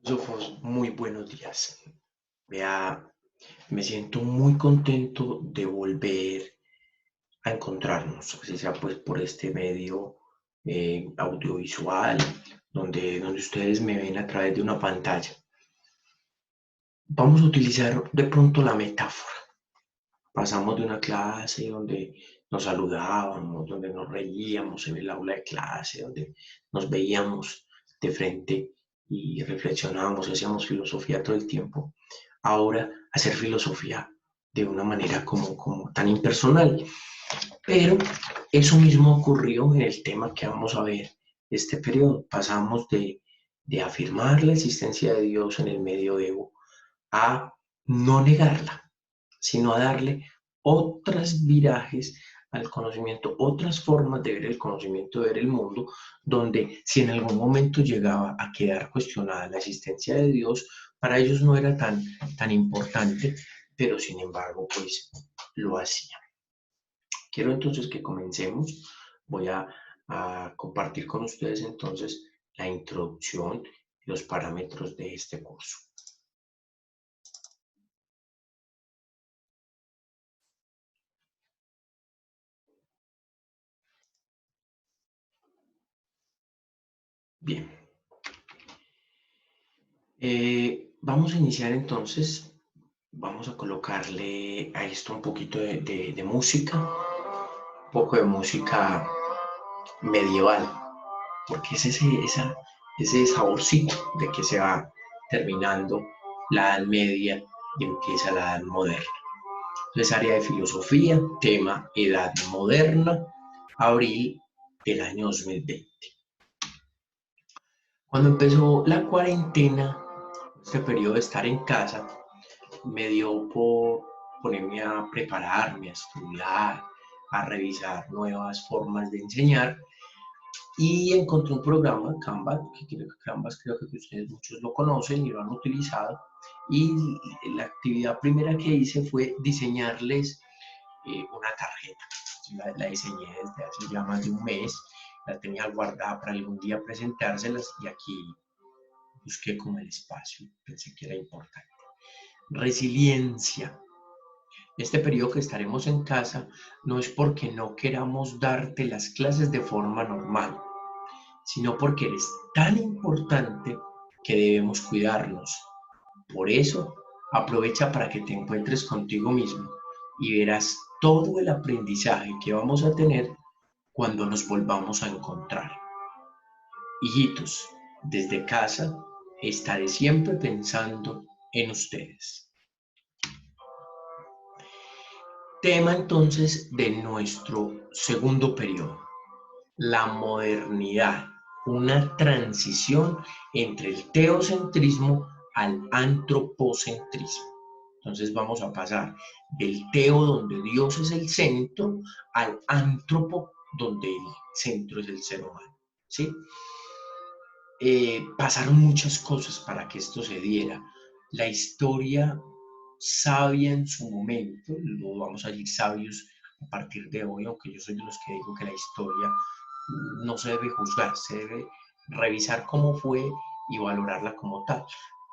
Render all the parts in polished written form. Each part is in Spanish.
Filósofos, muy buenos días. Vea, me siento muy contento de volver a encontrarnos, así sea pues por este medio audiovisual, donde ustedes me ven a través de una pantalla. Vamos a utilizar de pronto la metáfora. Pasamos de una clase donde nos saludábamos, donde nos reíamos en el aula de clase, donde nos veíamos de frente y reflexionábamos, hacíamos filosofía todo el tiempo, ahora hacer filosofía de una manera como tan impersonal. Pero eso mismo ocurrió en el tema que vamos a ver este periodo. Pasamos de afirmar la existencia de Dios en el medioevo a no negarla, sino a darle otras virajes al conocimiento, otras formas de ver el conocimiento, de ver el mundo, donde si en algún momento llegaba a quedar cuestionada la existencia de Dios, para ellos no era tan importante, pero sin embargo, pues lo hacían. Quiero entonces que comencemos. Voy a compartir con ustedes entonces la introducción y los parámetros de este curso. Bien, vamos a iniciar entonces. Vamos a colocarle a esto un poquito de música, un poco de música medieval, porque es ese saborcito de que se va terminando la Edad Media y empieza la Edad Moderna. Entonces, área de filosofía, tema Edad Moderna, abril del año 2020. Cuando empezó la cuarentena, este periodo de estar en casa, me dio por ponerme a prepararme, a estudiar, a revisar nuevas formas de enseñar y encontré un programa, Canvas, Canvas creo que ustedes muchos lo conocen y lo han utilizado, y la actividad primera que hice fue diseñarles una tarjeta. La diseñé desde hace ya más de un mes, la tenía guardada para algún día presentárselas y aquí busqué como el espacio, pensé que era importante. Resiliencia. Este periodo que estaremos en casa no es porque no queramos darte las clases de forma normal, sino porque eres tan importante que debemos cuidarnos. Por eso, aprovecha para que te encuentres contigo mismo y verás todo el aprendizaje que vamos a tener cuando nos volvamos a encontrar. Hijitos, desde casa estaré siempre pensando en ustedes. Tema entonces de nuestro segundo periodo, la modernidad, una transición entre el teocentrismo al antropocentrismo. Entonces vamos a pasar del teo, donde Dios es el centro, al antropo, donde el centro es el ser humano. ¿Sí? Pasaron muchas cosas para que esto se diera. La historia sabia en su momento, lo vamos a decir sabios a partir de hoy, aunque yo soy de los que digo que la historia no se debe juzgar, se debe revisar cómo fue y valorarla como tal.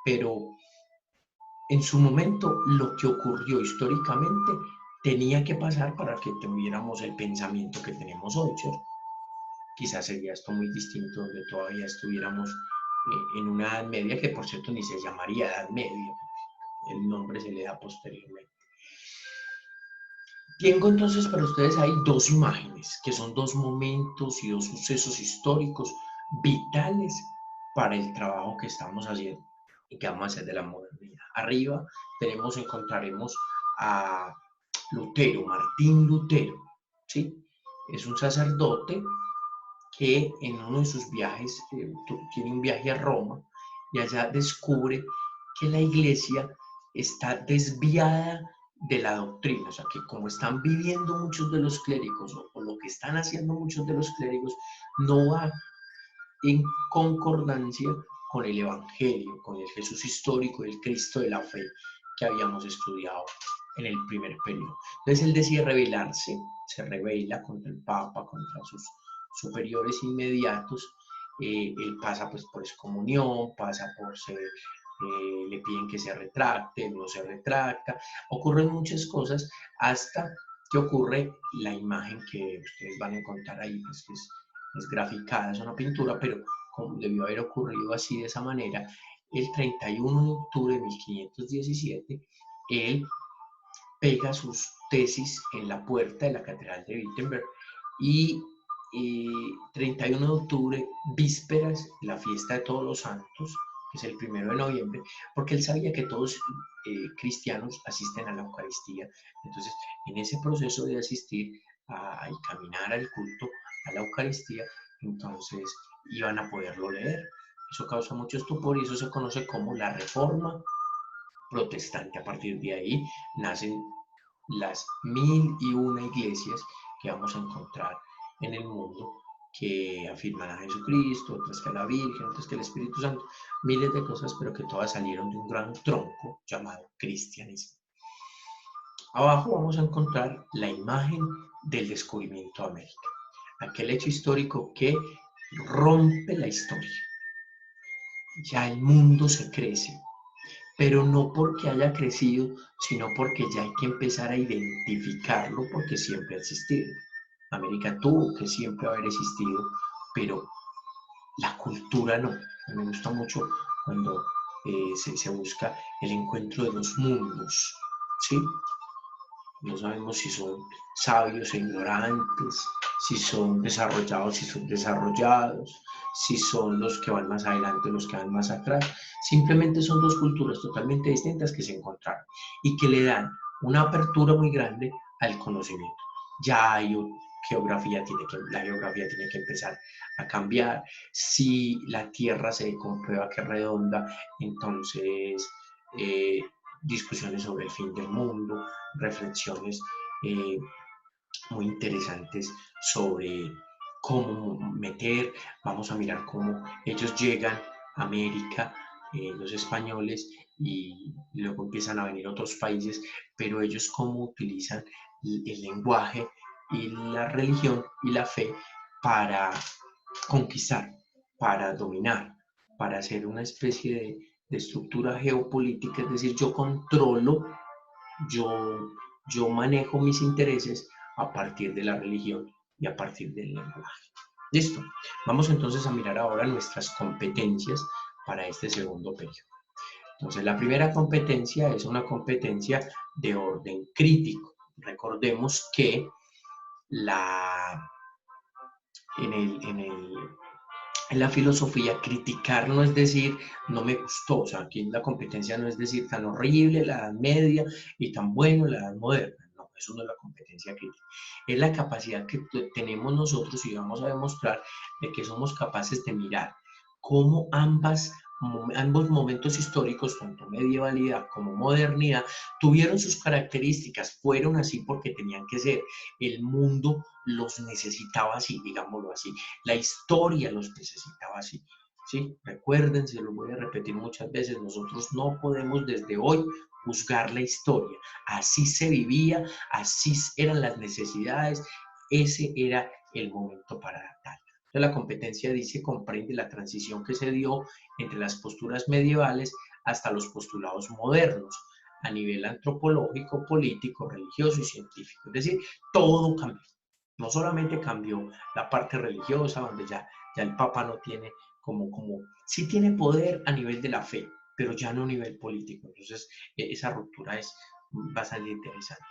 Pero en su momento lo que ocurrió históricamente tenía que pasar para que tuviéramos el pensamiento que tenemos hoy, ¿cierto? Quizás sería esto muy distinto donde todavía estuviéramos en una Edad Media, que por cierto ni se llamaría Edad Media, el nombre se le da posteriormente. Tengo entonces para ustedes ahí dos imágenes, que son dos momentos y dos sucesos históricos vitales para el trabajo que estamos haciendo y que vamos a hacer de la modernidad. Arriba encontraremos a Lutero, Martín Lutero, ¿sí? Es un sacerdote que en uno de sus viajes, tiene un viaje a Roma y allá descubre que la iglesia está desviada de la doctrina, o sea que como están viviendo muchos de los clérigos o lo que están haciendo muchos de los clérigos no va en concordancia con el Evangelio, con el Jesús histórico, el Cristo de la fe que habíamos estudiado en el primer periodo. Entonces él decide rebelarse, se rebela contra el Papa, contra sus superiores inmediatos él pasa pues por excomunión, pasa por ser, le piden que se retracte, no se retracta, ocurren muchas cosas hasta que ocurre la imagen que ustedes van a encontrar ahí, pues que es graficada, es una pintura, pero como debió haber ocurrido así de esa manera, el 31 de octubre de 1517, él pega sus tesis en la puerta de la Catedral de Wittenberg y 31 de octubre, vísperas, la fiesta de Todos los Santos, que es el 1 de noviembre, porque él sabía que todos cristianos asisten a la Eucaristía. Entonces, en ese proceso de asistir y caminar al culto, a la Eucaristía, entonces iban a poderlo leer. Eso causa mucho estupor y eso se conoce como la Reforma Protestante. A partir de ahí nacen las 1001 iglesias que vamos a encontrar en el mundo, que afirman a Jesucristo, otras que a la Virgen, otras que al Espíritu Santo, miles de cosas, pero que todas salieron de un gran tronco llamado cristianismo. Abajo vamos a encontrar la imagen del descubrimiento de América, aquel hecho histórico que rompe la historia. Ya el mundo se crece, pero no porque haya crecido, sino porque ya hay que empezar a identificarlo porque siempre ha existido. América tuvo que siempre haber existido, pero la cultura no. Me gusta mucho cuando se busca el encuentro de los mundos, ¿sí? No sabemos si son sabios e ignorantes, si son desarrollados, si son desarrollados, si son los que van más adelante o los que van más atrás. Simplemente son dos culturas totalmente distintas que se encontraron y que le dan una apertura muy grande al conocimiento. Ya hay la geografía tiene que empezar a cambiar. Si la Tierra se comprueba que es redonda, entonces discusiones sobre el fin del mundo, reflexiones eh, muy interesantes sobre cómo meter, vamos a mirar cómo ellos llegan a América, los españoles, y luego empiezan a venir otros países, pero ellos cómo utilizan el lenguaje y la religión y la fe para conquistar, para dominar, para hacer una especie de estructura geopolítica, es decir, yo controlo, yo, yo manejo mis intereses a partir de la religión y a partir del lenguaje. Listo. Vamos entonces a mirar ahora nuestras competencias para este segundo periodo. Entonces, la primera competencia es una competencia de orden crítico. Recordemos que en, el, en, el, en la filosofía, criticar no es decir, no me gustó, o sea, aquí la competencia no es decir tan horrible la Edad Media y tan bueno la Edad Moderna, no, eso no es la competencia crítica, es la capacidad que tenemos nosotros y vamos a demostrar de que somos capaces de mirar cómo ambos momentos históricos, tanto medievalidad como modernidad, tuvieron sus características, fueron así porque tenían que ser, el mundo los necesitaba así, digámoslo así, la historia los necesitaba así. ¿Sí? Recuerden, se lo voy a repetir muchas veces, nosotros no podemos desde hoy juzgar la historia. Así se vivía, así eran las necesidades, ese era el momento para adaptar. Entonces, la competencia dice comprende la transición que se dio entre las posturas medievales hasta los postulados modernos a nivel antropológico, político, religioso y científico. Es decir, todo cambió. No solamente cambió la parte religiosa, donde ya el Papa no tiene sí tiene poder a nivel de la fe, pero ya no a nivel político. Entonces, esa ruptura es bastante interesante.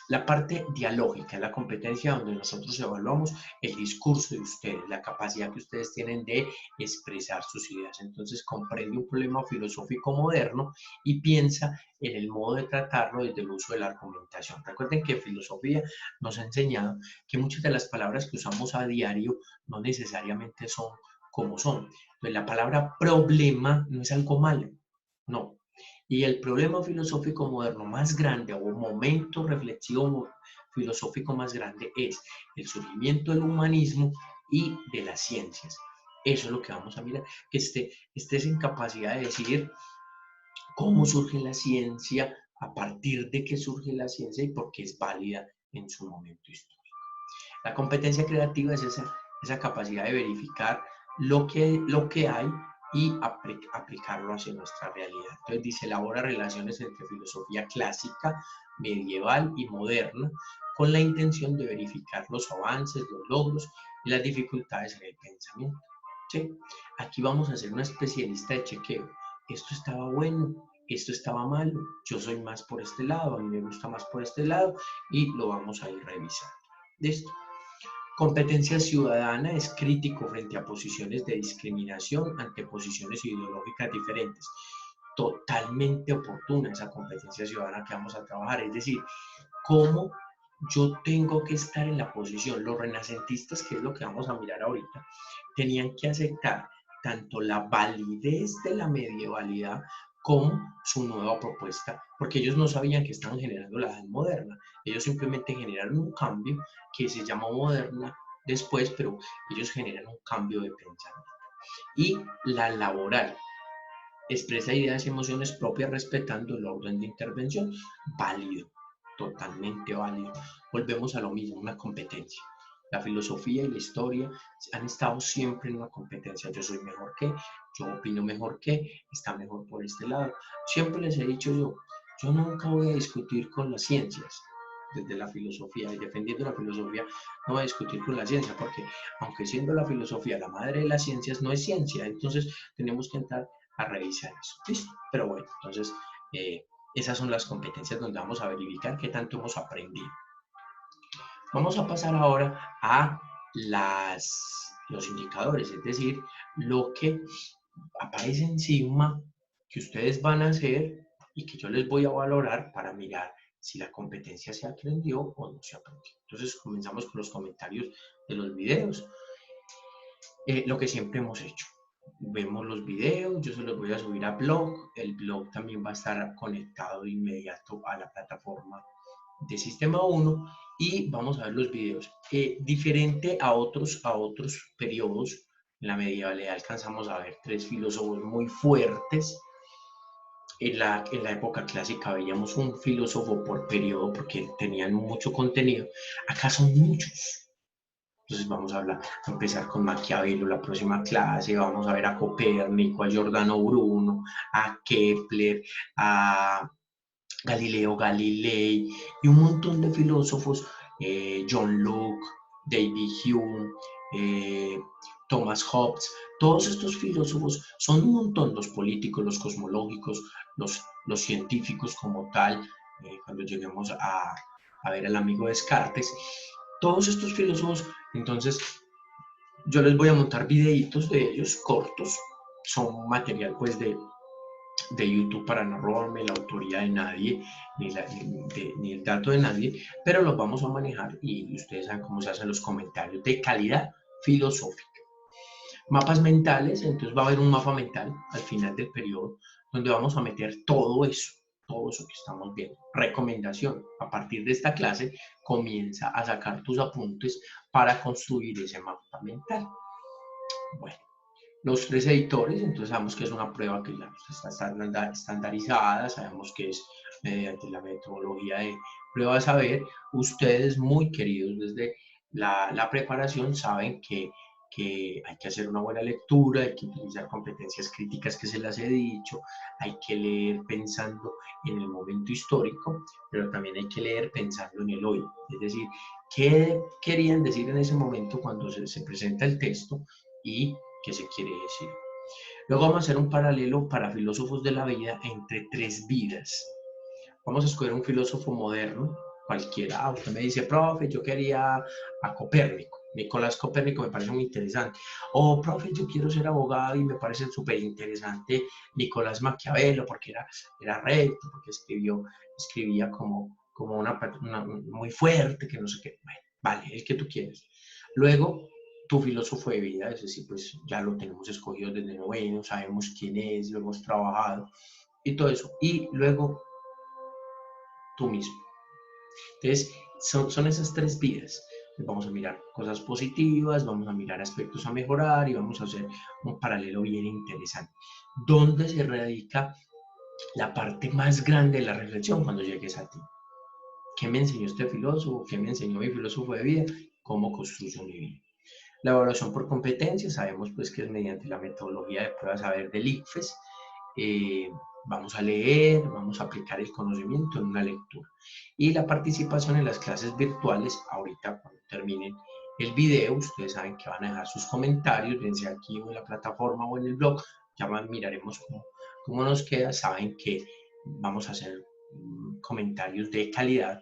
La parte dialógica, la competencia donde nosotros evaluamos el discurso de ustedes, la capacidad que ustedes tienen de expresar sus ideas. Entonces comprende un problema filosófico moderno y piensa en el modo de tratarlo desde el uso de la argumentación. Recuerden que filosofía nos ha enseñado que muchas de las palabras que usamos a diario no necesariamente son como son. Entonces la palabra problema no es algo malo, no. Y el problema filosófico moderno más grande, o un momento reflexivo filosófico más grande, es el surgimiento del humanismo y de las ciencias. Eso es lo que vamos a mirar, que estés en capacidad de decidir cómo surge la ciencia, a partir de qué surge la ciencia y por qué es válida en su momento histórico. La competencia creativa es esa capacidad de verificar lo que hay y aplicarlo hacia nuestra realidad. Entonces dice, elabora relaciones entre filosofía clásica, medieval y moderna, con la intención de verificar los avances, los logros y las dificultades en el pensamiento. ¿Sí? Aquí vamos a hacer una especie de lista de chequeo. Esto estaba bueno, esto estaba malo, yo soy más por este lado, a mí me gusta más por este lado, y lo vamos a ir revisando. ¿Listo? Competencia ciudadana es crítico frente a posiciones de discriminación ante posiciones ideológicas diferentes. Totalmente oportuna esa competencia ciudadana que vamos a trabajar, es decir, cómo yo tengo que estar en la posición. Los renacentistas, que es lo que vamos a mirar ahorita, tenían que aceptar tanto la validez de la medievalidad como su nueva propuesta, porque ellos no sabían que estaban generando la edad moderna, ellos simplemente generaron un cambio que se llamó moderna después, pero ellos generan un cambio de pensamiento. Y la laboral expresa ideas y emociones propias respetando el orden de intervención, válido, totalmente válido. Volvemos a lo mismo, una competencia. La filosofía y la historia han estado siempre en una competencia. Yo soy mejor que, yo opino mejor que, está mejor por este lado. Siempre les he dicho yo nunca voy a discutir con las ciencias desde la filosofía y defendiendo la filosofía, no voy a discutir con la ciencia porque aunque siendo la filosofía la madre de las ciencias, no es ciencia. Entonces tenemos que entrar a revisar eso. ¿Listo? Pero bueno, entonces esas son las competencias donde vamos a verificar qué tanto hemos aprendido. Vamos a pasar ahora a los indicadores, es decir, lo que aparece encima que ustedes van a hacer y que yo les voy a valorar para mirar si la competencia se aprendió o no se aprendió. Entonces comenzamos con los comentarios de los videos. Lo que siempre hemos hecho. Vemos los videos, yo se los voy a subir a blog, el blog también va a estar conectado de inmediato a la plataforma de Sistema 1 y vamos a ver los videos. Diferente a otros periodos, en la medievalidad alcanzamos a ver 3 filósofos muy fuertes. En la época clásica veíamos un filósofo por periodo porque tenían mucho contenido. Acá son muchos. Entonces vamos a empezar con Maquiavelo la próxima clase, vamos a ver a Copérnico, a Giordano Bruno, a Kepler, a Galileo Galilei y un montón de filósofos, John Locke, David Hume, Thomas Hobbes. Todos estos filósofos son un montón, los políticos, los cosmológicos, los científicos como tal, cuando lleguemos a ver al amigo Descartes. Todos estos filósofos, entonces, yo les voy a montar videitos de ellos cortos, son material pues de YouTube para no robarme la autoría de nadie, ni el dato de nadie, pero los vamos a manejar y ustedes saben cómo se hacen los comentarios de calidad filosófica. Mapas mentales, entonces va a haber un mapa mental al final del periodo donde vamos a meter todo eso que estamos viendo. Recomendación, a partir de esta clase comienza a sacar tus apuntes para construir ese mapa mental. Bueno, los 3 editores, entonces sabemos que es una prueba que ya está estandarizada, sabemos que es mediante la metodología de prueba de saber. Ustedes, muy queridos desde la preparación, saben que hay que hacer una buena lectura, hay que utilizar competencias críticas que se las he dicho, hay que leer pensando en el momento histórico, pero también hay que leer pensando en el hoy. Es decir, qué querían decir en ese momento cuando se presenta el texto y qué se quiere decir. Luego vamos a hacer un paralelo para filósofos de la vida entre 3 vidas. Vamos a escoger un filósofo moderno, cualquiera. Usted me dice, profe, yo quería a Copérnico. Nicolás Copérnico me parece muy interesante. O, profe, yo quiero ser abogado y me parece súper interesante Nicolás Maquiavelo porque era recto, porque escribía como una muy fuerte, que no sé qué. Bueno, vale, el que tú quieres. Luego, tu filósofo de vida, es decir, pues ya lo tenemos escogido desde noveno, sabemos quién es, lo hemos trabajado y todo eso. Y luego tú mismo. Entonces, son esas 3 vidas. Vamos a mirar cosas positivas, vamos a mirar aspectos a mejorar y vamos a hacer un paralelo bien interesante. ¿Dónde se radica la parte más grande de la reflexión cuando llegues a ti? ¿Qué me enseñó este filósofo? ¿Qué me enseñó mi filósofo de vida? ¿Cómo construyo mi vida? La evaluación por competencia, sabemos pues que es mediante la metodología de pruebas saber del ICFES. Vamos a leer, vamos a aplicar el conocimiento en una lectura. Y la participación en las clases virtuales, ahorita cuando terminen el video, ustedes saben que van a dejar sus comentarios, bien sea aquí o en la plataforma o en el blog, ya miraremos cómo nos queda. Saben que vamos a hacer comentarios de calidad.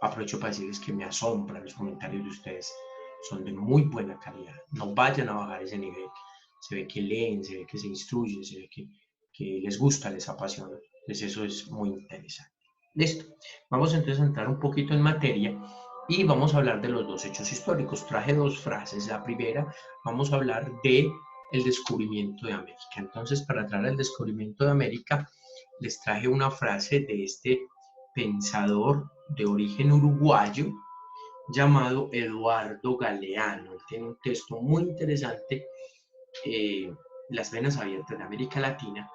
Aprovecho para decirles que me asombran los comentarios de ustedes, son de muy buena calidad. No vayan a bajar ese nivel. Se ve que leen, se ve que se instruyen, se ve que les gusta, les apasiona. Entonces eso es muy interesante. Listo. Vamos entonces a entrar un poquito en materia y vamos a hablar de los dos hechos históricos. Traje dos frases. La primera, vamos a hablar de el descubrimiento de América. Entonces, para traer el descubrimiento de América, les traje una frase de este pensador de origen uruguayo llamado Eduardo Galeano. Él tiene un texto muy interesante, Las venas abiertas de América Latina,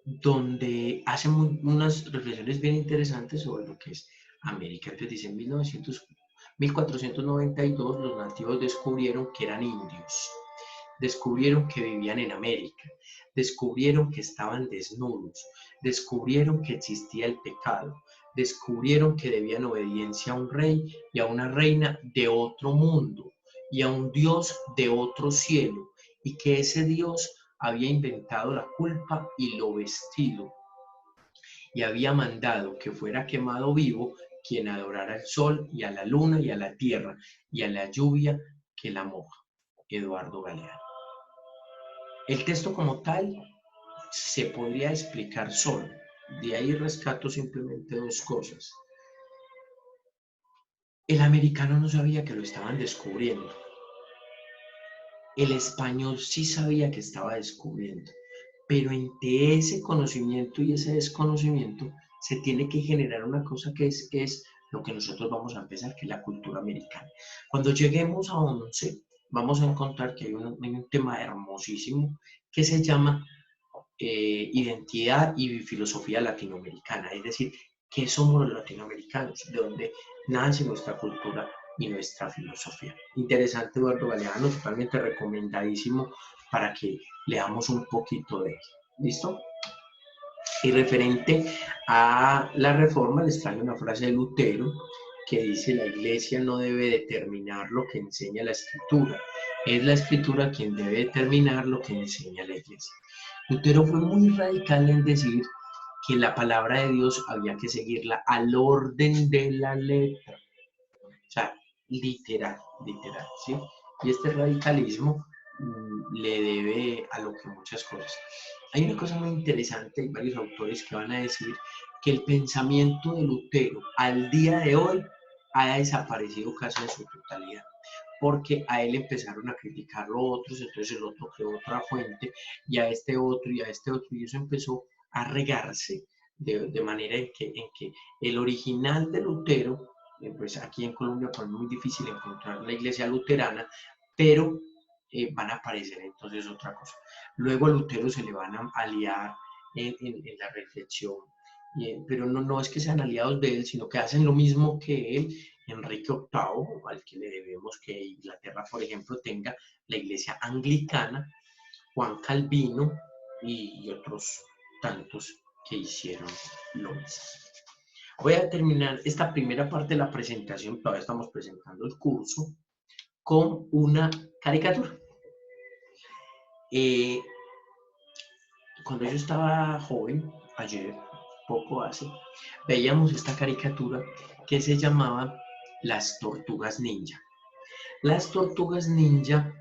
donde hace unas reflexiones bien interesantes sobre lo que es América. Entonces dice, en 1492 los nativos descubrieron que eran indios, descubrieron que vivían en América, descubrieron que estaban desnudos, descubrieron que existía el pecado, descubrieron que debían obediencia a un rey y a una reina de otro mundo y a un Dios de otro cielo, y que ese Dios había inventado la culpa y lo vestido, y había mandado que fuera quemado vivo quien adorara al sol y a la luna y a la tierra y a la lluvia que la moja. Eduardo Galeano. El texto como tal se podría explicar solo. De ahí rescato simplemente dos cosas. El americano no sabía que lo estaban descubriendo. El español sí sabía que estaba descubriendo. Pero entre ese conocimiento y ese desconocimiento se tiene que generar una cosa que es lo que nosotros vamos a empezar, que es la cultura americana. Cuando lleguemos a 11, vamos a encontrar que hay un tema hermosísimo que se llama identidad y filosofía latinoamericana, es decir, ¿qué somos los latinoamericanos? De dónde nace nuestra cultura y nuestra filosofía. Interesante, Eduardo Galeano, totalmente recomendadísimo para que leamos un poquito de él. ¿Listo? Y referente a la reforma, les traigo una frase de Lutero que dice: la iglesia no debe determinar lo que enseña la escritura, es la escritura quien debe determinar lo que enseña la iglesia. Lutero fue muy radical en decir que la palabra de Dios había que seguirla al orden de la letra, o sea, literal, ¿sí? Y este radicalismo le debe a lo que muchas cosas. Hay una cosa muy interesante, hay varios autores que van a decir que el pensamiento de Lutero al día de hoy ha desaparecido casi en su totalidad, porque a él empezaron a criticarlo otros, entonces el otro creó otra fuente, y a este otro, y a este otro, y eso empezó a regarse de manera en que el original de Lutero, pues aquí en Colombia pues es muy difícil encontrar la iglesia luterana, pero van a aparecer entonces otra cosa. Luego a Lutero se le van a aliar en la reflexión, pero no es que sean aliados de él, sino que hacen lo mismo que él. Enrique VIII, al que le debemos que Inglaterra, por ejemplo, tenga la iglesia anglicana, Juan Calvino y otros tantos que hicieron lo mismo. Voy a terminar esta primera parte de la presentación, todavía estamos presentando el curso, con una caricatura. Cuando yo estaba joven, ayer, poco hace, veíamos esta caricatura que se llamaba Las Tortugas Ninja. Las Tortugas Ninja,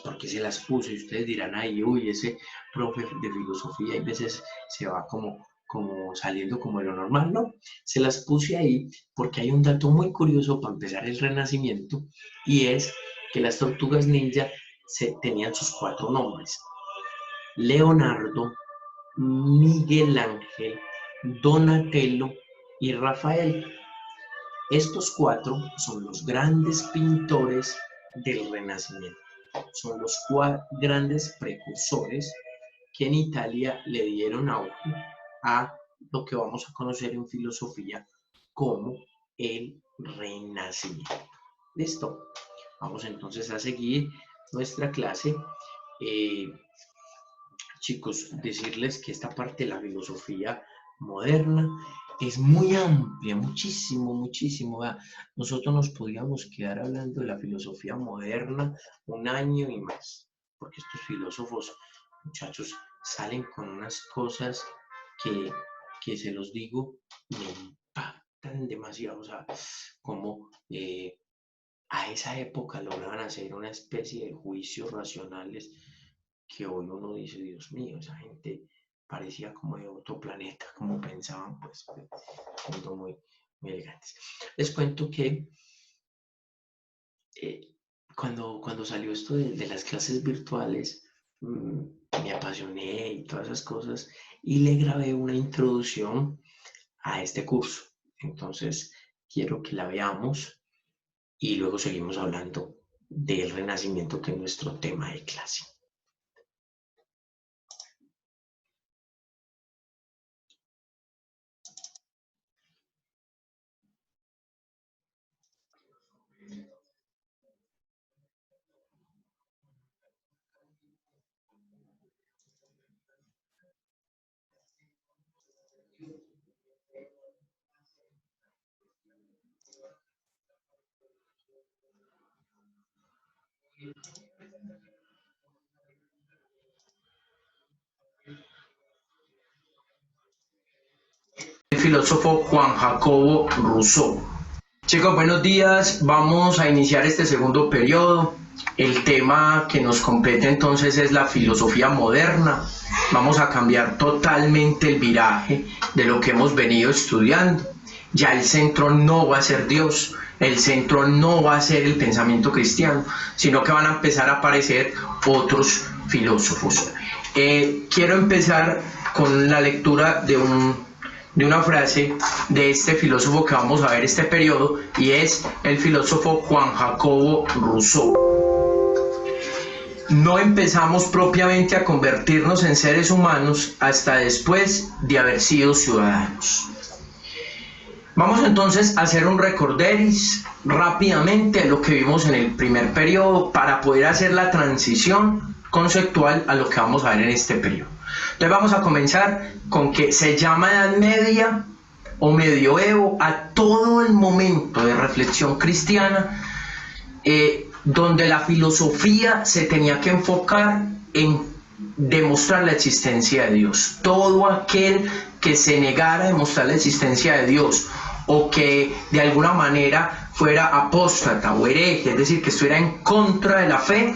porque se las puse, y ustedes dirán, ay, uy, ese profe de filosofía, y a veces se va como saliendo como de lo normal, ¿no? Se las puse ahí porque hay un dato muy curioso para empezar el Renacimiento, y es que las Tortugas Ninja tenían sus 4 nombres: Leonardo, Miguel Ángel, Donatello y Rafael. Estos 4 son los grandes pintores del Renacimiento. Son los 4 grandes precursores que en Italia le dieron auge a lo que vamos a conocer en filosofía como el Renacimiento. Listo. Vamos entonces a seguir nuestra clase. Chicos, decirles que esta parte de la filosofía moderna es muy amplia, muchísimo, muchísimo. Nosotros nos podríamos quedar hablando de la filosofía moderna un año y más, porque estos filósofos, muchachos, salen con unas cosas que se los digo, me impactan demasiado. O sea, como a esa época lograban hacer una especie de juicios racionales que hoy uno dice, Dios mío, esa gente parecía como de otro planeta, como pensaban, pues, siendo muy, muy elegantes. Les cuento que cuando salió esto de las clases virtuales, me apasioné y todas esas cosas, y le grabé una introducción a este curso. Entonces, quiero que la veamos y luego seguimos hablando del Renacimiento, que es nuestro tema de clase. El filósofo Juan Jacobo Rousseau. Chicos, buenos días. Vamos a iniciar este segundo periodo. El tema que nos compete entonces es la filosofía moderna. Vamos a cambiar totalmente el viraje de lo que hemos venido estudiando. Ya el centro no va a ser Dios, el centro no va a ser el pensamiento cristiano, sino que van a empezar a aparecer otros filósofos. Quiero empezar con la lectura de una frase de este filósofo que vamos a ver este periodo, y es el filósofo Juan Jacobo Rousseau. No empezamos propiamente a convertirnos en seres humanos hasta después de haber sido ciudadanos. Vamos entonces a hacer un recorderis rápidamente de lo que vimos en el primer periodo para poder hacer la transición conceptual a lo que vamos a ver en este periodo. Entonces vamos a comenzar con que se llama Edad Media o Medioevo a todo el momento de reflexión cristiana donde la filosofía se tenía que enfocar en demostrar la existencia de Dios. Todo aquel que se negara a demostrar la existencia de Dios o que de alguna manera fuera apóstata o hereje, es decir, que estuviera en contra de la fe,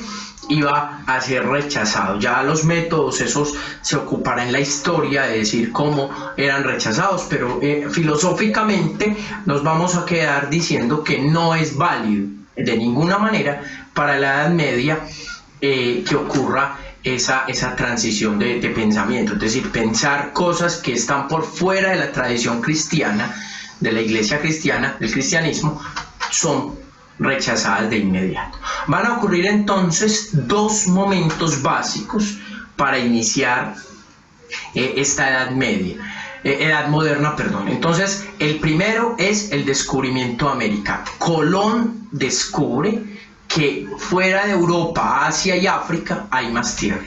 iba a ser rechazado. Ya los métodos esos se ocuparán en la historia de decir cómo eran rechazados, pero filosóficamente nos vamos a quedar diciendo que no es válido de ninguna manera para la Edad Media que ocurra esa transición de pensamiento, es decir, pensar cosas que están por fuera de la tradición cristiana, de la iglesia cristiana, del cristianismo, son rechazadas de inmediato. Van a ocurrir entonces dos momentos básicos para iniciar esta Edad Media. Edad moderna, perdón. Entonces, el primero es el descubrimiento de América. Colón descubre que fuera de Europa, Asia y África hay más tierra.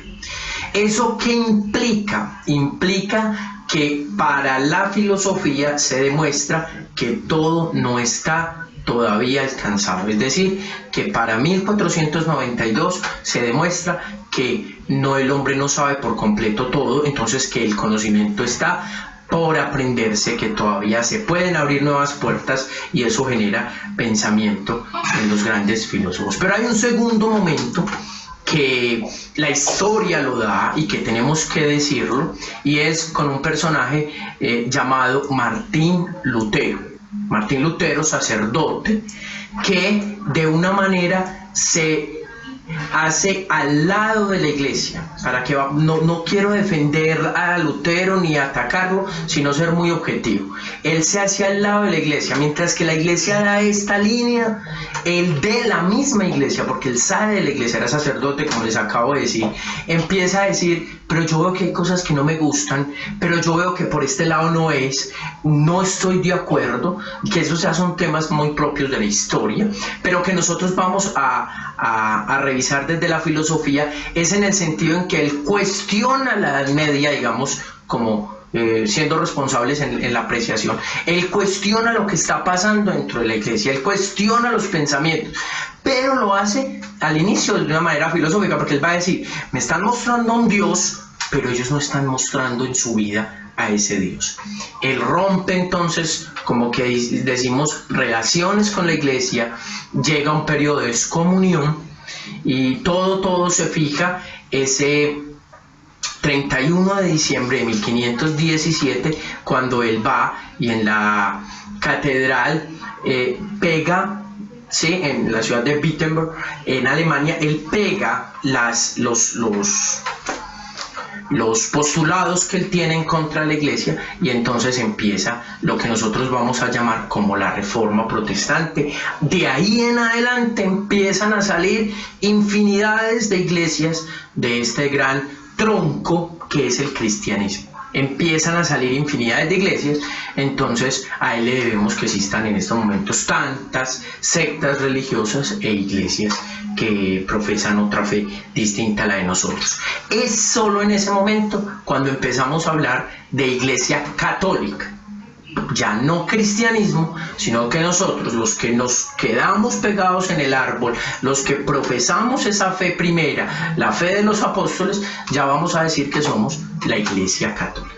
¿Eso qué implica? Implica que para la filosofía se demuestra que todo no está todavía alcanzado, es decir, que para 1492 se demuestra que el hombre no sabe por completo todo, entonces que el conocimiento está por aprenderse, que todavía se pueden abrir nuevas puertas, y eso genera pensamiento en los grandes filósofos. Pero hay un segundo momento que la historia lo da y que tenemos que decirlo, y es con un personaje llamado Martín Lutero. Martín Lutero, sacerdote, que de una manera se hace al lado de la iglesia, para que no quiero defender a Lutero ni atacarlo, sino ser muy objetivo. Él se hace al lado de la iglesia, mientras que la iglesia da esta línea, él de la misma iglesia, porque él sale de la iglesia, era sacerdote, como les acabo de decir, empieza a decir, pero yo veo que hay cosas que no me gustan, pero yo veo que por este lado no estoy de acuerdo, que esos ya son temas muy propios de la historia, pero que nosotros vamos a revisar desde la filosofía, es en el sentido en que él cuestiona la Edad Media, digamos, como siendo responsables en la apreciación. Él cuestiona lo que está pasando dentro de la iglesia, él cuestiona los pensamientos, pero lo hace al inicio de una manera filosófica, porque él va a decir, me están mostrando a un Dios, pero ellos no están mostrando en su vida a ese Dios. Él rompe entonces, como que decimos, relaciones con la iglesia, llega un periodo de excomunión y todo se fija ese 31 de diciembre de 1517, cuando él va y en la catedral pega, ¿sí? En la ciudad de Wittenberg, en Alemania, él pega los postulados que él tiene en contra de la iglesia, y entonces empieza lo que nosotros vamos a llamar como la Reforma Protestante. De ahí en adelante empiezan a salir infinidades de iglesias de este gran tronco que es el cristianismo. Empiezan a salir infinidades de iglesias, entonces a él le debemos que existan en estos momentos tantas sectas religiosas e iglesias que profesan otra fe distinta a la de nosotros. Es solo en ese momento cuando empezamos a hablar de iglesia católica, ya no cristianismo, sino que nosotros, los que nos quedamos pegados en el árbol, los que profesamos esa fe primera, la fe de los apóstoles, ya vamos a decir que somos la iglesia católica.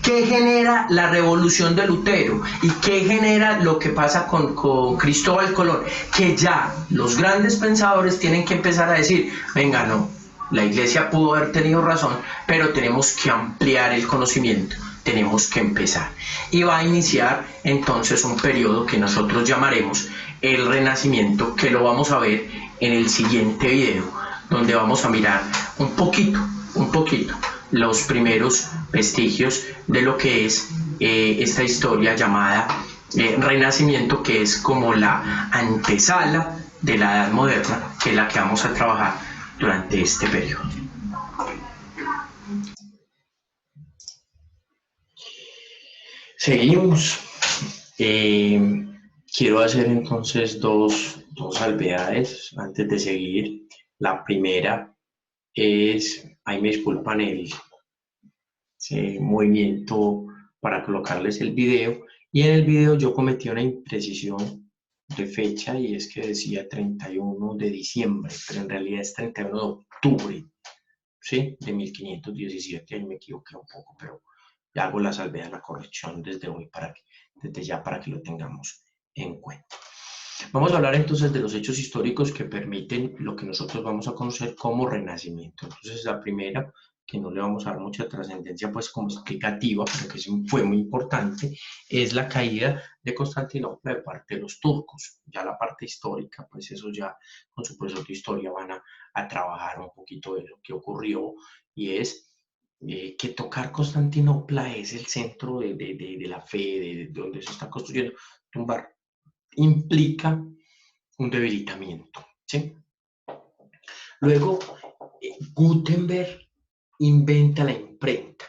¿Qué genera la revolución de Lutero? ¿Y qué genera lo que pasa con Cristóbal Colón? Que ya los grandes pensadores tienen que empezar a decir, venga, no, la iglesia pudo haber tenido razón, pero tenemos que ampliar el conocimiento, tenemos que empezar. Y va a iniciar entonces un periodo que nosotros llamaremos el Renacimiento, que lo vamos a ver en el siguiente video, donde vamos a mirar un poquito los primeros vestigios de lo que es esta historia llamada Renacimiento, que es como la antesala de la Edad Moderna, que es la que vamos a trabajar durante este periodo. Seguimos. Quiero hacer entonces dos salvedades antes de seguir. La primera es, ahí me disculpan el movimiento para colocarles el video, y en el video yo cometí una imprecisión de fecha, y es que decía 31 de diciembre, pero en realidad es 31 de octubre, ¿sí? De 1517, ahí me equivoqué un poco, pero ya hago la salvedad, la corrección desde hoy, desde ya, para que lo tengamos en cuenta. Vamos a hablar entonces de los hechos históricos que permiten lo que nosotros vamos a conocer como Renacimiento. Entonces, la primera, que no le vamos a dar mucha trascendencia pues como explicativa, pero que sí fue muy importante, es la caída de Constantinopla de parte de los turcos. Ya la parte histórica, pues eso ya con su profesor de historia van a trabajar un poquito de lo que ocurrió, y es que tocar Constantinopla es el centro de la fe, de donde se está construyendo. Tumbar implica un debilitamiento, ¿sí? Luego, Gutenberg inventa la imprenta.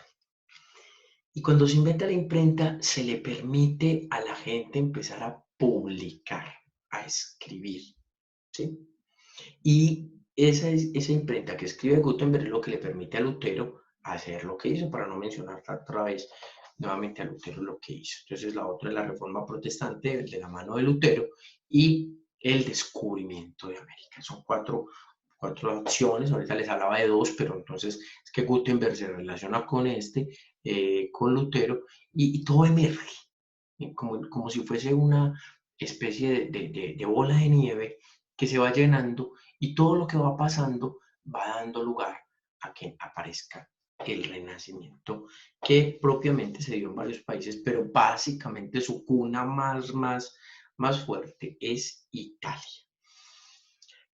Y cuando se inventa la imprenta, se le permite a la gente empezar a publicar, a escribir, ¿sí? Y esa imprenta que escribe Gutenberg es lo que le permite a Lutero hacer lo que hizo, para no mencionar otra vez nuevamente a Lutero lo que hizo. Entonces la otra es la Reforma Protestante de la mano de Lutero y el descubrimiento de América. Son cuatro acciones, ahorita les hablaba de dos, pero entonces es que Gutenberg se relaciona con Lutero, y todo emerge, como si fuese una especie de bola de nieve que se va llenando, y todo lo que va pasando va dando lugar a que aparezca el Renacimiento, que propiamente se dio en varios países, pero básicamente su cuna más fuerte es Italia.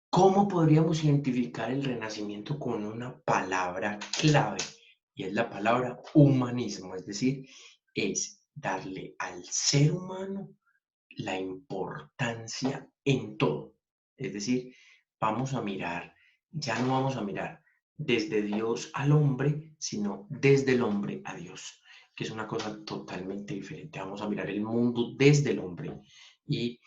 ¿Cómo podríamos identificar el Renacimiento con una palabra clave? Y es la palabra humanismo, es decir, es darle al ser humano la importancia en todo. Es decir, vamos a mirar, ya no vamos a mirar desde Dios al hombre, sino desde el hombre a Dios, que es una cosa totalmente diferente. Vamos a mirar el mundo desde el hombre y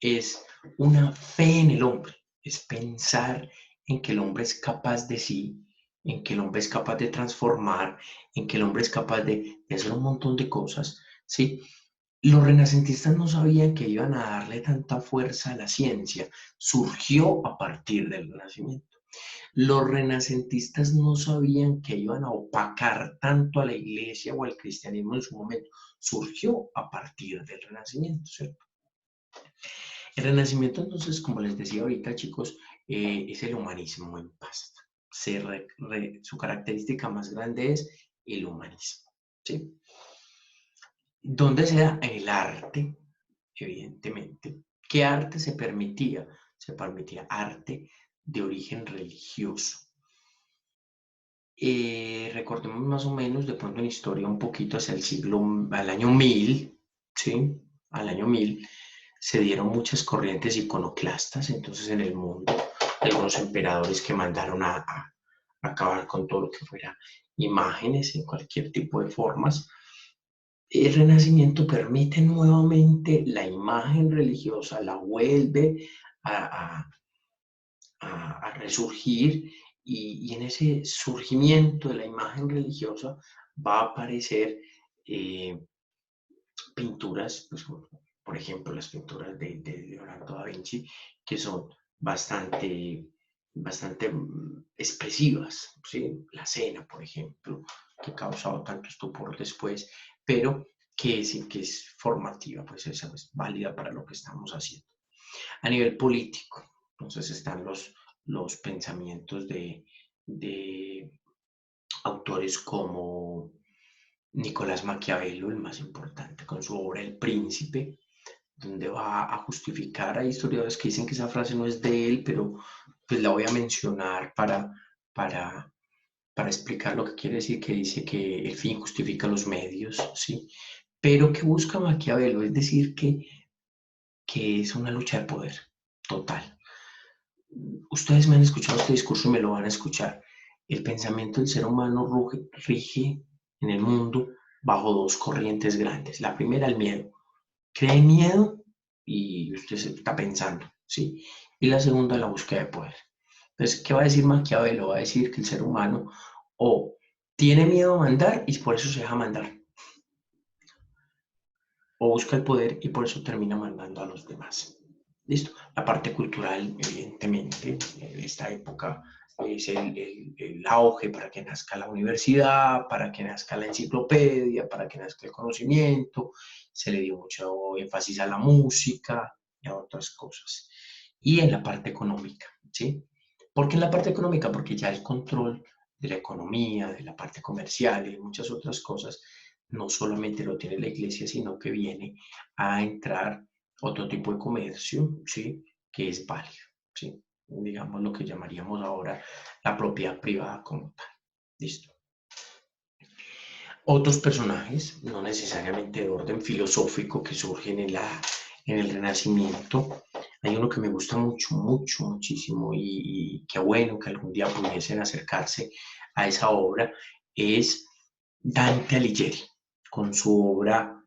es una fe en el hombre, es pensar en que el hombre es capaz de sí, en que el hombre es capaz de transformar, en que el hombre es capaz de hacer un montón de cosas, ¿sí? Los renacentistas no sabían que iban a darle tanta fuerza a la ciencia. Surgió a partir del Renacimiento. Los renacentistas no sabían que iban a opacar tanto a la iglesia o al cristianismo en su momento. Surgió a partir del Renacimiento, ¿cierto? El Renacimiento, entonces, como les decía ahorita, chicos, es el humanismo en pasta. Su característica más grande es el humanismo, ¿sí? ¿Dónde se da? En el arte, evidentemente. ¿Qué arte se permitía? Se permitía arte de origen religioso. Recordemos más o menos, de pronto en historia, un poquito hacia el siglo, al año 1000, ¿sí? Al año 1000 se dieron muchas corrientes iconoclastas, entonces en el mundo, algunos emperadores que mandaron a acabar con todo lo que fuera imágenes en cualquier tipo de formas. El Renacimiento permite nuevamente la imagen religiosa, la vuelve a, a, a resurgir y, en ese surgimiento de la imagen religiosa va a aparecer eh, pinturas, pues, por ejemplo, las pinturas de Leonardo da Vinci, que son bastante expresivas, ¿sí? La cena, por ejemplo, que ha causado tanto estupor después, pero que es formativa, pues esa es válida para lo que estamos haciendo. A nivel político, entonces están los pensamientos de autores como Nicolás Maquiavelo, el más importante, con su obra El Príncipe, donde va a justificar, hay historiadores que dicen que esa frase no es de él, pero pues la voy a mencionar para, para explicar lo que quiere decir, que dice que el fin justifica los medios, ¿sí? Pero que busca Maquiavelo, es decir, que es una lucha de poder total. Ustedes me han escuchado este discurso y me lo van a escuchar. El pensamiento del ser humano rige en el mundo bajo dos corrientes grandes. La primera, el miedo. Cree miedo y usted se está pensando, ¿sí? Y la segunda, la búsqueda de poder. Entonces, ¿qué va a decir Maquiavelo? Va a decir que el ser humano o tiene miedo a mandar y por eso se deja mandar, o busca el poder y por eso termina mandando a los demás. Listo. La parte cultural, evidentemente, en esta época es el auge para que nazca la universidad, para que nazca la enciclopedia, para que nazca el conocimiento. Se le dio mucho énfasis a la música y a otras cosas. Y en la parte económica, ¿sí? ¿Por qué en la parte económica? Porque ya el control de la economía, de la parte comercial y de muchas otras cosas, no solamente lo tiene la iglesia, sino que viene a entrar otro tipo de comercio, ¿sí? Que es válido, ¿sí? Digamos lo que llamaríamos ahora la propiedad privada como tal. Listo. Otros personajes, no necesariamente de orden filosófico, que surgen en el Renacimiento. Hay uno que me gusta mucho, mucho, muchísimo y qué bueno que algún día pudiesen acercarse a esa obra, es Dante Alighieri, con su obra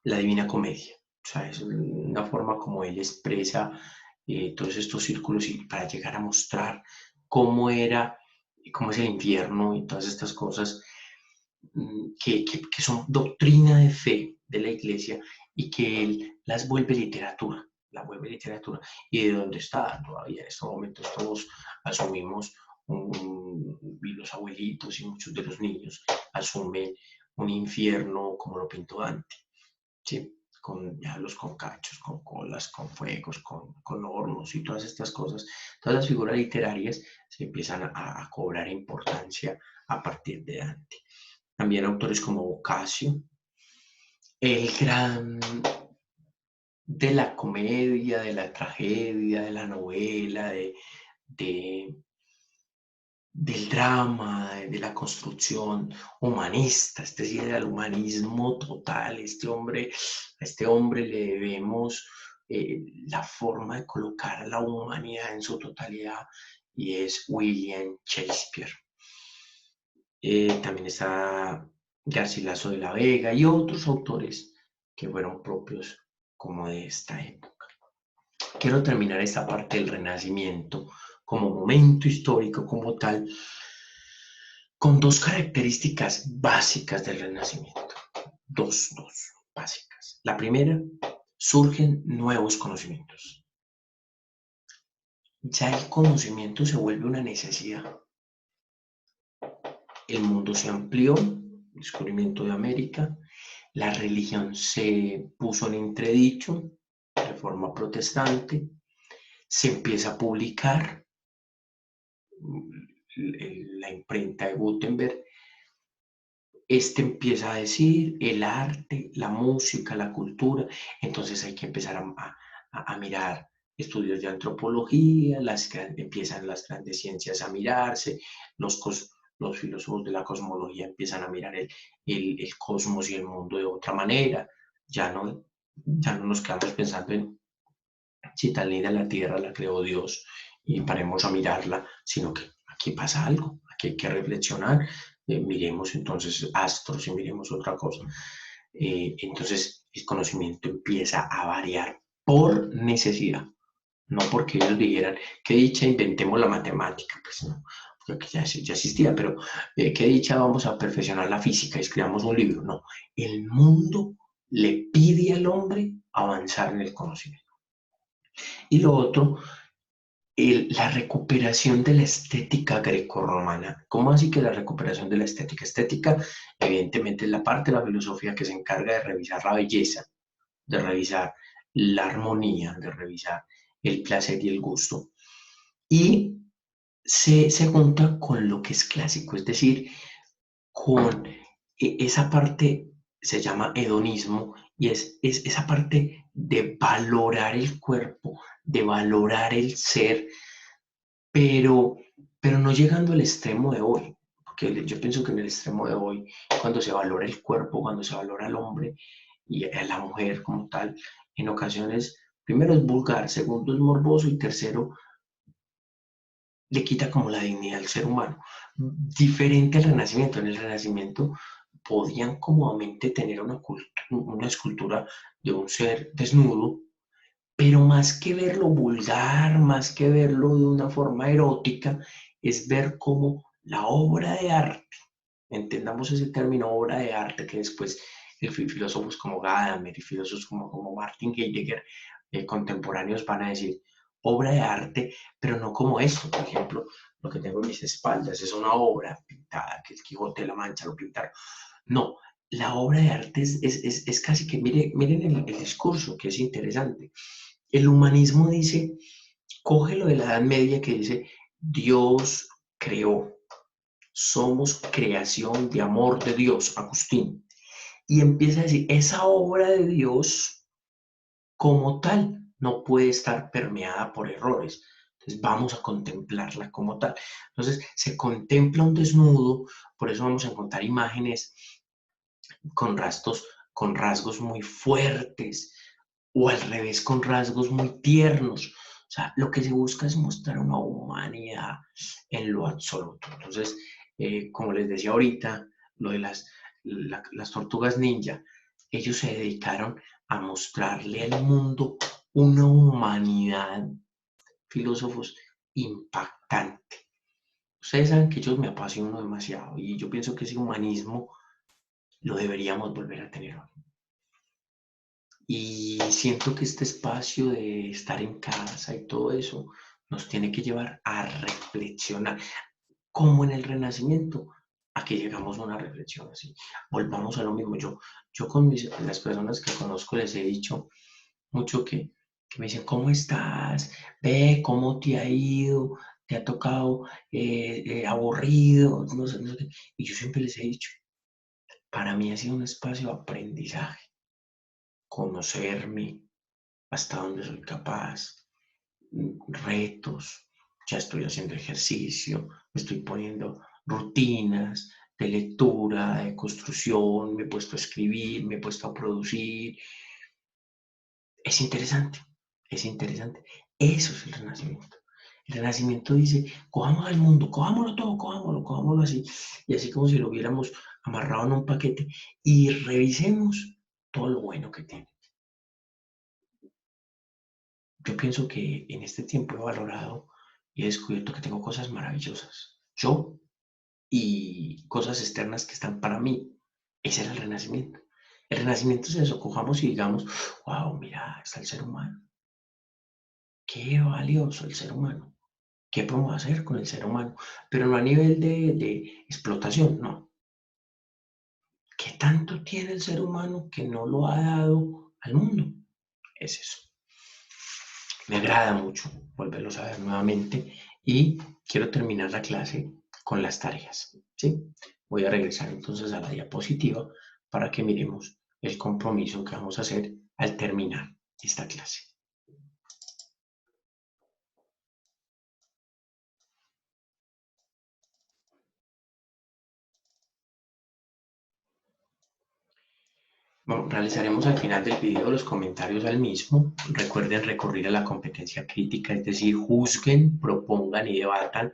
La Divina Comedia. O sea, es una forma como él expresa todos estos círculos y para llegar a mostrar cómo era, cómo es el infierno y todas estas cosas que son doctrina de fe de la iglesia y que él las vuelve literatura, la vuelve literatura. Y de dónde está todavía en estos momentos todos asumimos, y los abuelitos y muchos de los niños asumen un infierno como lo pintó Dante, ¿sí? Con diablos, con cachos, con colas, con fuegos, con hornos y todas estas cosas, todas las figuras literarias se empiezan a cobrar importancia a partir de Dante. También autores como Boccaccio, el gran de la comedia, de la tragedia, de la novela, del drama, de la construcción humanista. Este sí era el humanismo total. A este hombre le debemos la forma de colocar la humanidad en su totalidad, y es William Shakespeare. También está Garcilaso de la Vega y otros autores que fueron propios como de esta época. Quiero terminar esta parte del Renacimiento como momento histórico como tal, con dos características básicas del Renacimiento. Dos básicas. La primera, surgen nuevos conocimientos. Ya el conocimiento se vuelve una necesidad. El mundo se amplió, descubrimiento de América, la religión se puso en entredicho, reforma protestante, se empieza a publicar, la imprenta de Gutenberg, empieza a decir el arte, la música, la cultura, entonces hay que empezar a mirar estudios de antropología, empiezan las grandes ciencias a mirarse, los filósofos de la cosmología empiezan a mirar el cosmos y el mundo de otra manera, ya no nos quedamos pensando en si tan linda la tierra la creó Dios y paremos a mirarla, sino que aquí pasa algo, aquí hay que reflexionar, miremos entonces astros y miremos otra cosa. Entonces el conocimiento empieza a variar por necesidad, no porque ellos dijeran, qué dicha, inventemos la matemática, pues no, porque ya existía, pero qué dicha, vamos a perfeccionar la física y escribamos un libro. No, el mundo le pide al hombre avanzar en el conocimiento. Y lo otro, la recuperación de la estética grecorromana. ¿Cómo así que la recuperación de la estética? Estética, evidentemente, es la parte de la filosofía que se encarga de revisar la belleza, de revisar la armonía, de revisar el placer y el gusto. Y se junta con lo que es clásico, es decir, con esa parte, se llama hedonismo, y es esa parte de valorar el cuerpo, de valorar el ser, pero, pero no llegando al extremo de hoy, porque yo pienso que en el extremo de hoy, cuando se valora el cuerpo, cuando se valora al hombre y a la mujer como tal, en ocasiones, primero es vulgar, segundo es morboso y tercero le quita como la dignidad al ser humano. Diferente al Renacimiento. En el Renacimiento podían cómodamente tener una escultura de un ser desnudo, pero más que verlo vulgar, más que verlo de una forma erótica, es ver cómo la obra de arte, entendamos ese término obra de arte, que después filósofos como Gadamer y filósofos como Martin Heidegger, contemporáneos, van a decir obra de arte, pero no como esto. Por ejemplo, lo que tengo en mis espaldas es una obra pintada, que el Quijote de la Mancha lo pintaron. No, la obra de arte es casi que, miren el discurso, que es interesante. El humanismo dice, coge lo de la Edad Media que dice, Dios creó, somos creación de amor de Dios, Agustín, y empieza a decir, esa obra de Dios como tal no puede estar permeada por errores. Entonces vamos a contemplarla como tal. Entonces se contempla un desnudo, por eso vamos a encontrar imágenes con rasgos muy fuertes, o al revés, con rasgos muy tiernos. O sea, lo que se busca es mostrar una humanidad en lo absoluto. Entonces, como les decía ahorita, lo de las tortugas ninja, ellos se dedicaron a mostrarle al mundo una humanidad, filósofos, impactante. Ustedes saben que ellos me apasionan demasiado y yo pienso que ese humanismo lo deberíamos volver a tener hoy. Y siento que este espacio de estar en casa y todo eso nos tiene que llevar a reflexionar, como en el Renacimiento. Aquí llegamos a una reflexión así. Volvamos a lo mismo. Yo con las personas que conozco les he dicho mucho que me dicen, ¿cómo estás? Ve, ¿cómo te ha ido? ¿Te ha tocado aburrido? No sé, no sé. Y yo siempre les he dicho, para mí ha sido un espacio de aprendizaje, conocerme, hasta dónde soy capaz, retos. ya estoy haciendo ejercicio, me estoy poniendo rutinas de lectura, de construcción, me he puesto a escribir, me he puesto a producir. Es interesante, es interesante. Eso es el renacimiento. El renacimiento dice, cojamos al mundo, cojámoslo todo, cojámoslo así. Y así como si lo hubiéramos amarrado en un paquete y revisemos todo lo bueno que tiene. Yo pienso que en este tiempo he valorado y he descubierto que tengo cosas maravillosas. Yo y cosas externas que están para mí. Ese era el renacimiento. El renacimiento es eso, cojamos y digamos, wow, mira, está el ser humano. Qué valioso el ser humano. ¿Qué podemos hacer con el ser humano? Pero no a nivel de explotación, no. ¿Qué tanto tiene el ser humano que no lo ha dado al mundo? Es eso. Me agrada mucho volverlos a ver nuevamente y quiero terminar la clase con las tareas, ¿sí? Voy a regresar entonces a la diapositiva para que miremos el compromiso que vamos a hacer al terminar esta clase. Bueno, realizaremos al final del video los comentarios al mismo. Recuerden recurrir a la competencia crítica, es decir, juzguen, propongan y debatan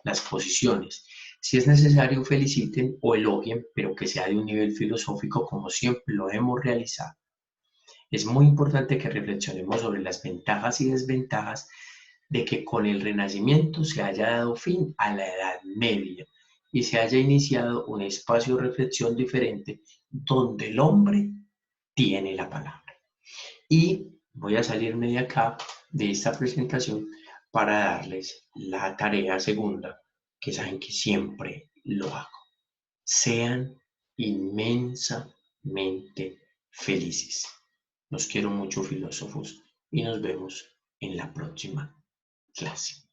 las posiciones. Si es necesario, feliciten o elogien, pero que sea de un nivel filosófico como siempre lo hemos realizado. Es muy importante que reflexionemos sobre las ventajas y desventajas de que con el Renacimiento se haya dado fin a la Edad Media y se haya iniciado un espacio de reflexión diferente donde el hombre tiene la palabra. Y voy a salirme de acá, de esta presentación, para darles la tarea segunda, que saben que siempre lo hago. Sean inmensamente felices. Los quiero mucho, filósofos, y nos vemos en la próxima clase.